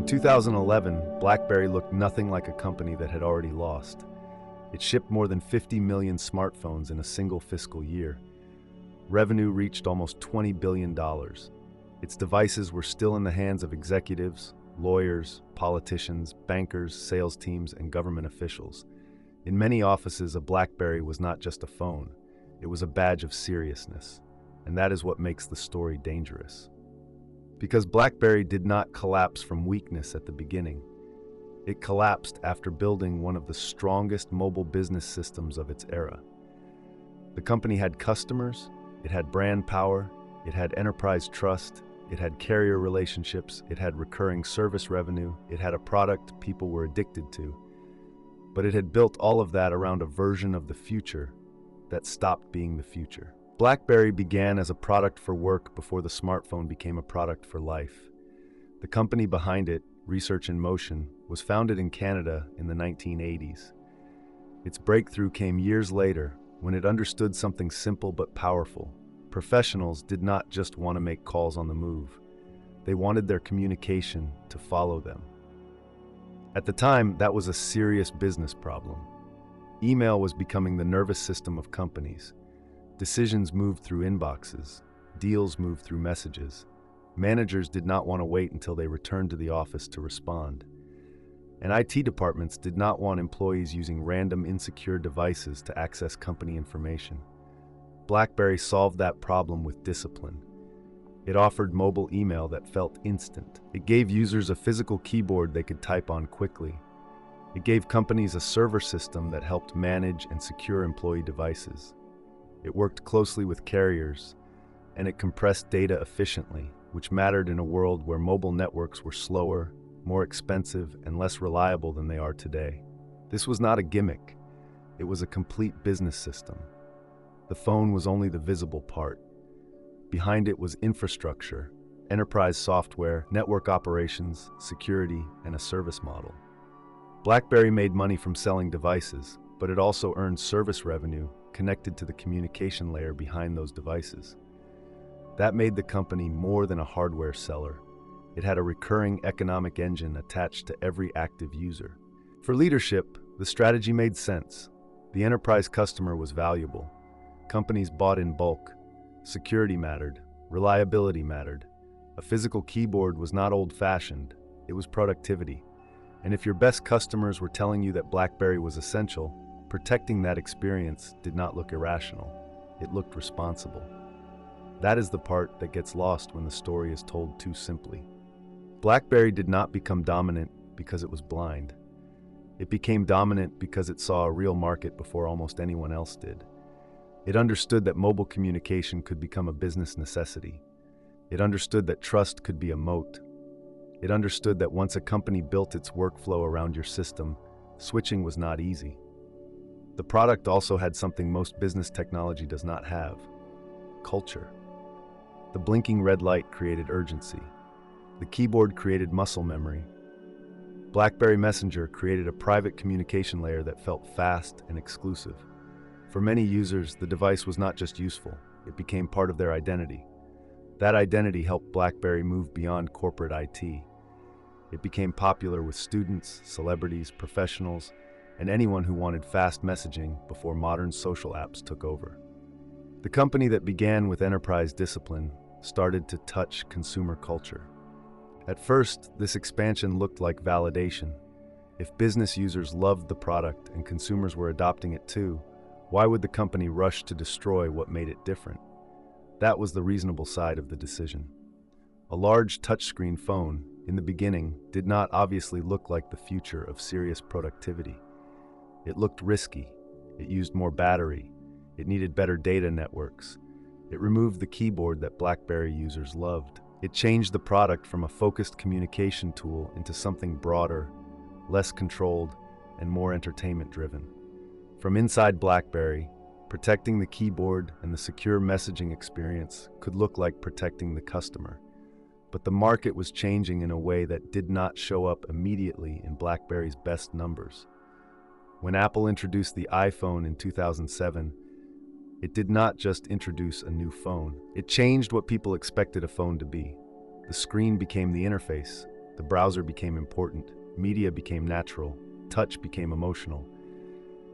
In 2011, BlackBerry looked nothing like a company that had already lost. It shipped more than 50 million smartphones in a single fiscal year. Revenue reached almost $20 billion. Its devices were still in the hands of executives, lawyers, politicians, bankers, sales teams, and government officials. In many offices, a BlackBerry was not just a phone. It was a badge of seriousness. And that is what makes the story dangerous. Because BlackBerry did not collapse from weakness at the beginning. It collapsed after building one of the strongest mobile business systems of its era. The company had customers, it had brand power, it had enterprise trust, it had carrier relationships, it had recurring service revenue, it had a product people were addicted to. But it had built all of that around a version of the future that stopped being the future. BlackBerry began as a product for work before the smartphone became a product for life. The company behind it, Research in Motion, was founded in Canada in the 1980s. Its breakthrough came years later when it understood something simple but powerful. Professionals did not just want to make calls on the move. They wanted their communication to follow them. At the time, that was a serious business problem. Email was becoming the nervous system of companies. Decisions moved through inboxes. Deals moved through messages. Managers did not want to wait until they returned to the office to respond. And IT departments did not want employees using random, insecure devices to access company information. BlackBerry solved that problem with discipline. It offered mobile email that felt instant. It gave users a physical keyboard they could type on quickly. It gave companies a server system that helped manage and secure employee devices. It worked closely with carriers, and it compressed data efficiently, which mattered in a world where mobile networks were slower, more expensive, and less reliable than they are today. This was not a gimmick. It was a complete business system. The phone was only the visible part. Behind it was infrastructure, enterprise software, network operations, security, and a service model. BlackBerry made money from selling devices, but it also earned service revenue connected to the communication layer behind those devices. That made the company more than a hardware seller. It had a recurring economic engine attached to every active user. For leadership, the strategy made sense. The enterprise customer was valuable. Companies bought in bulk. Security mattered. Reliability mattered. A physical keyboard was not old-fashioned. It was productivity. And if your best customers were telling you that BlackBerry was essential, protecting that experience did not look irrational. It looked responsible. That is the part that gets lost when the story is told too simply. BlackBerry did not become dominant because it was blind. It became dominant because it saw a real market before almost anyone else did. It understood that mobile communication could become a business necessity. It understood that trust could be a moat. It understood that once a company built its workflow around your system, switching was not easy. The product also had something most business technology does not have: culture. The blinking red light created urgency. The keyboard created muscle memory. BlackBerry Messenger created a private communication layer that felt fast and exclusive. For many users, the device was not just useful, it became part of their identity. That identity helped BlackBerry move beyond corporate IT. It became popular with students, celebrities, professionals, and anyone who wanted fast messaging before modern social apps took over. The company that began with enterprise discipline started to touch consumer culture. At first, this expansion looked like validation. If business users loved the product and consumers were adopting it too, why would the company rush to destroy what made it different? That was the reasonable side of the decision. A large touchscreen phone, in the beginning, did not obviously look like the future of serious productivity. It looked risky. It used more battery. It needed better data networks. It removed the keyboard that BlackBerry users loved. It changed the product from a focused communication tool into something broader, less controlled, and more entertainment-driven. From inside BlackBerry, protecting the keyboard and the secure messaging experience could look like protecting the customer. But the market was changing in a way that did not show up immediately in BlackBerry's best numbers. When Apple introduced the iPhone in 2007, it did not just introduce a new phone. It changed what people expected a phone to be. The screen became the interface. The browser became important, media became natural, touch became emotional,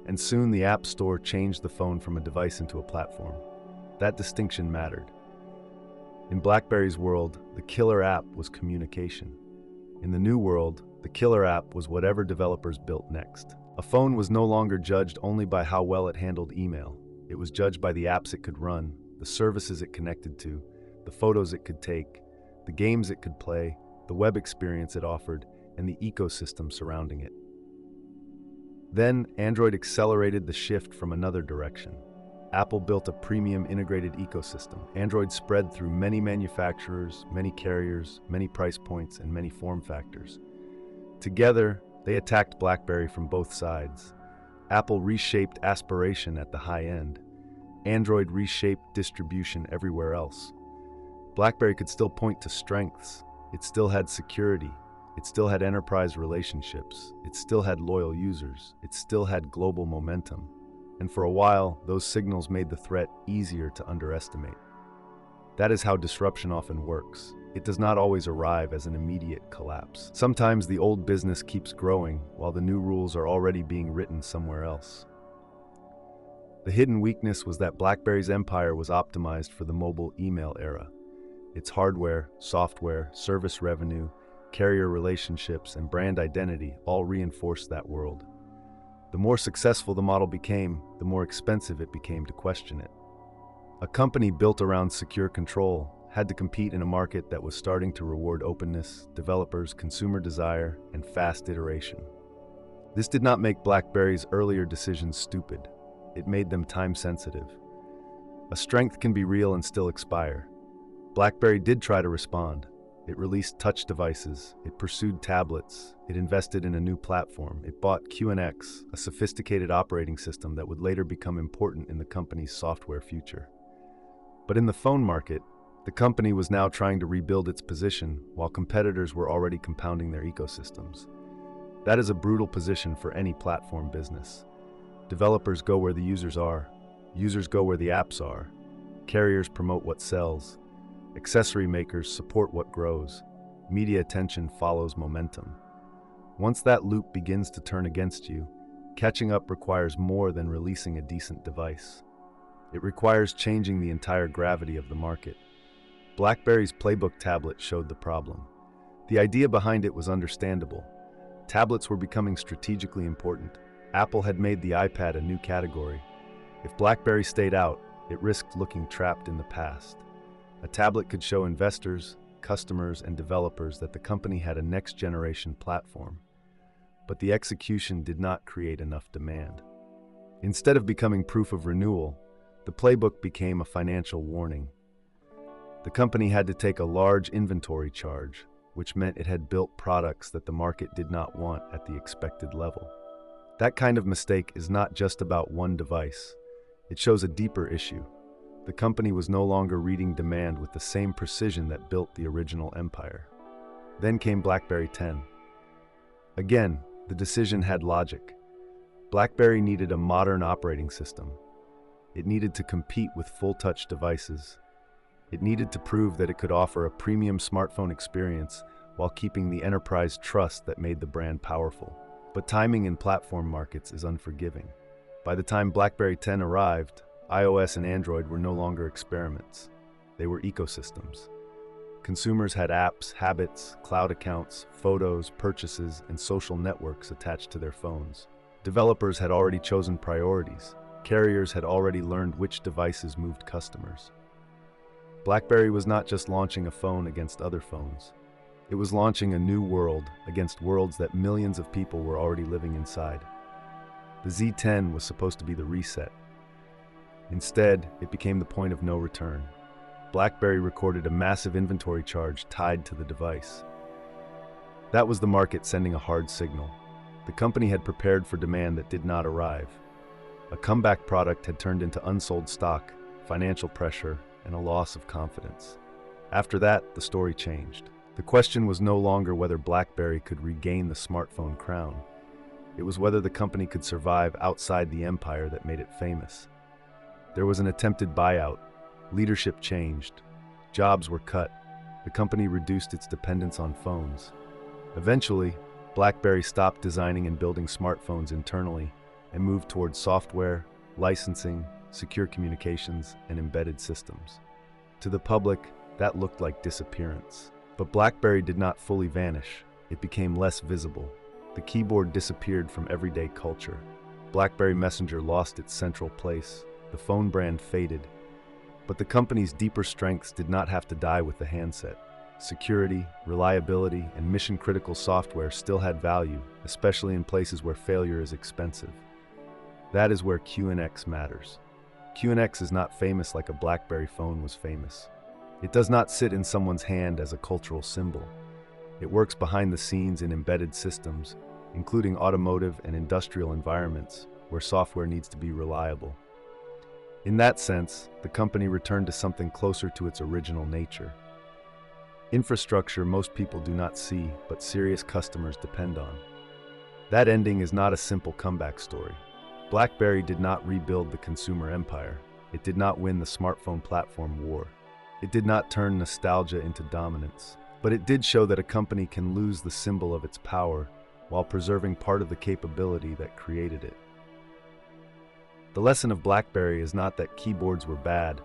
and soon the App Store changed the phone from a device into a platform. That distinction mattered. In BlackBerry's world, the killer app was communication. In the new world, the killer app was whatever developers built next. A phone was no longer judged only by how well it handled email. It was judged by the apps it could run, the services it connected to, the photos it could take, the games it could play, the web experience it offered, and the ecosystem surrounding it. Then, Android accelerated the shift from another direction. Apple built a premium integrated ecosystem. Android spread through many manufacturers, many carriers, many price points, and many form factors. Together, they attacked BlackBerry from both sides. Apple reshaped aspiration at the high end. Android reshaped distribution everywhere else. BlackBerry could still point to strengths. It still had security. It still had enterprise relationships. It still had loyal users. It still had global momentum. And for a while, those signals made the threat easier to underestimate. That is how disruption often works. It does not always arrive as an immediate collapse. Sometimes the old business keeps growing while the new rules are already being written somewhere else. The hidden weakness was that BlackBerry's empire was optimized for the mobile email era. Its hardware, software, service revenue, carrier relationships, and brand identity all reinforced that world. The more successful the model became, the more expensive it became to question it. A company built around secure control had to compete in a market that was starting to reward openness, developers, consumer desire, and fast iteration. This did not make BlackBerry's earlier decisions stupid. It made them time-sensitive. A strength can be real and still expire. BlackBerry did try to respond. It released touch devices, it pursued tablets, it invested in a new platform, it bought QNX, a sophisticated operating system that would later become important in the company's software future. But in the phone market, the company was now trying to rebuild its position while competitors were already compounding their ecosystems. That is a brutal position for any platform business. Developers go where the users go where the apps are, carriers promote what sells, accessory makers support what grows, media attention follows momentum. Once that loop begins to turn against you, catching up requires more than releasing a decent device. It requires changing the entire gravity of the market. BlackBerry's Playbook tablet showed the problem. The idea behind it was understandable. Tablets were becoming strategically important. Apple had made the iPad a new category. If BlackBerry stayed out, it risked looking trapped in the past. A tablet could show investors, customers, and developers that the company had a next-generation platform. But the execution did not create enough demand. Instead of becoming proof of renewal, the Playbook became a financial warning. The company had to take a large inventory charge, which meant it had built products that the market did not want at the expected level. That kind of mistake is not just about one device. It shows a deeper issue. The company was no longer reading demand with the same precision that built the original empire. Then came BlackBerry 10. Again, the decision had logic. BlackBerry needed a modern operating system. It needed to compete with full-touch devices. It needed to prove that it could offer a premium smartphone experience while keeping the enterprise trust that made the brand powerful. But timing in platform markets is unforgiving. By the time BlackBerry 10 arrived, iOS and Android were no longer experiments. They were ecosystems. Consumers had apps, habits, cloud accounts, photos, purchases, and social networks attached to their phones. Developers had already chosen priorities. Carriers had already learned which devices moved customers. BlackBerry was not just launching a phone against other phones. It was launching a new world against worlds that millions of people were already living inside. The Z10 was supposed to be the reset. Instead, it became the point of no return. BlackBerry recorded a massive inventory charge tied to the device. That was the market sending a hard signal. The company had prepared for demand that did not arrive. A comeback product had turned into unsold stock, financial pressure, and a loss of confidence. After that, the story changed. The question was no longer whether BlackBerry could regain the smartphone crown. It was whether the company could survive outside the empire that made it famous. There was an attempted buyout. Leadership changed. Jobs were cut. The company reduced its dependence on phones. Eventually, BlackBerry stopped designing and building smartphones internally and moved towards software, licensing, secure communications, and embedded systems. To the public, that looked like disappearance. But BlackBerry did not fully vanish. It became less visible. The keyboard disappeared from everyday culture. BlackBerry Messenger lost its central place. The phone brand faded. But the company's deeper strengths did not have to die with the handset. Security, reliability, and mission-critical software still had value, especially in places where failure is expensive. That is where QNX matters. QNX is not famous like a BlackBerry phone was famous. It does not sit in someone's hand as a cultural symbol. It works behind the scenes in embedded systems, including automotive and industrial environments, where software needs to be reliable. In that sense, the company returned to something closer to its original nature. Infrastructure most people do not see, but serious customers depend on. That ending is not a simple comeback story. BlackBerry did not rebuild the consumer empire. It did not win the smartphone platform war. It did not turn nostalgia into dominance. But it did show that a company can lose the symbol of its power while preserving part of the capability that created it. The lesson of BlackBerry is not that keyboards were bad,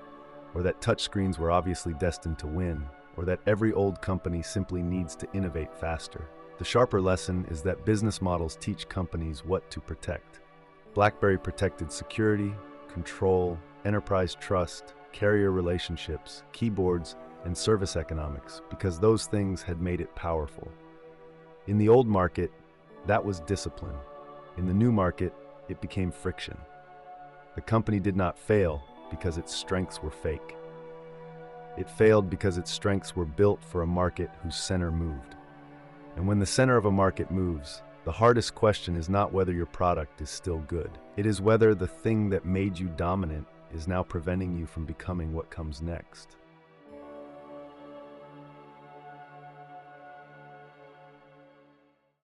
or that touchscreens were obviously destined to win, or that every old company simply needs to innovate faster. The sharper lesson is that business models teach companies what to protect. BlackBerry protected security, control, enterprise trust, carrier relationships, keyboards, and service economics because those things had made it powerful. In the old market, that was discipline. In the new market, it became friction. The company did not fail because its strengths were fake. It failed because its strengths were built for a market whose center moved. And when the center of a market moves, the hardest question is not whether your product is still good. It is whether the thing that made you dominant is now preventing you from becoming what comes next.